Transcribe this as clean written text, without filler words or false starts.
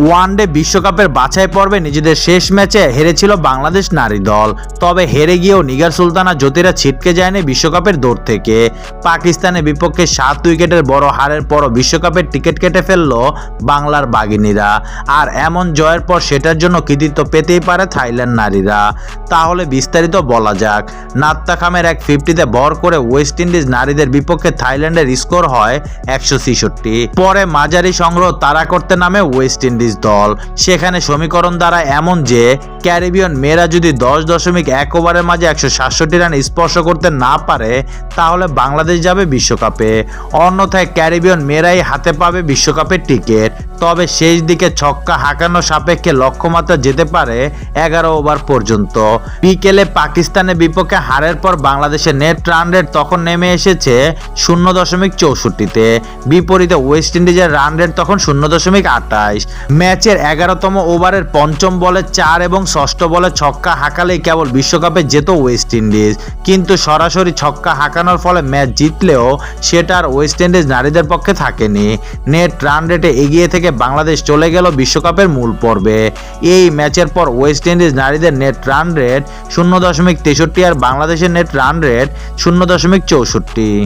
One day বিশ্বকাপের বাছাই পর্বে নিজেদের শেষ ম্যাচে হেরেছিল বাংলাদেশ নারী দল। তবে হেরে গিয়েও নিগার সুলতানা জ্যোতিরা ছিটকে যায়নি বিশ্বকাপের দৌড় থেকে। পাকিস্তানের বিপক্ষে 7 উইকেটের বড় হারের পরও বিশ্বকাপের টিকিট কেটে ফেলল বাংলার বাঘিনীরা। আর এমন জয়ের পর সেটার জন্য কৃতিত্ব পেতেই পারে থাইল্যান্ড নারীরা। তাহলে বিস্তারিত বলা যাক। নাত্তা খামের এক 50-তে ভর করে ওয়েস্ট ইন্ডিজ নারীদের বিপক্ষে থাইল্যান্ডের স্কোর হয় 166। পরে মাঝারি সংগ্রহ তাড়া করতে নামে ওয়েস্ট ইন্ডিজ দল। সেখানে সমীকরণ দ্বারা এমন যে ক্যারিবিয়ান মেয়েরা যদি 10.1 ওভারের মাঝে 167 রান স্পর্শ করতে না পারে তাহলে বাংলাদেশ যাবে বিশ্বকাপে। অন্যথায় ক্যারিবিয়ান মেয়েরাই হাতে পাবে বিশ্বকাপের টিকিট। তবে শেষ দিকে ছক্কা হাঁকানো সাপেক্ষে লক্ষ্যমাত্রা যেতে পারে 11 ওভার পর্যন্ত। বিকেলে পাকিস্তানের বিপক্ষে হারের পর বাংলাদেশের নেট রান রেট তখন নেমে এসেছে 0.64-তে। বিপরীতে ওয়েস্ট ইন্ডিজের রান রেট তখন 0.28। ম্যাচের 11তম ওভারের পঞ্চম বলে 4 এবং ষষ্ঠ বলে ছক্কা হাঁকালেই কেবল বিশ্বকাপে যেত ওয়েস্ট ইন্ডিজ। কিন্তু সরাসরি ছক্কা হাঁকানোর ফলে ম্যাচ জিতলেও সেটা আর ওয়েস্ট ইন্ডিজ নারীদের পক্ষে থাকেনি। নেট রান রেটে এগিয়ে থেকে বাংলাদেশ চলে গেল বিশ্বকাপের মূল পর্বে। এই ম্যাচের পর ওয়েস্ট ইন্ডিজ নারীদের নেট রান রেট 0.63 আর বাংলাদেশের নেট রান রেট 0.64।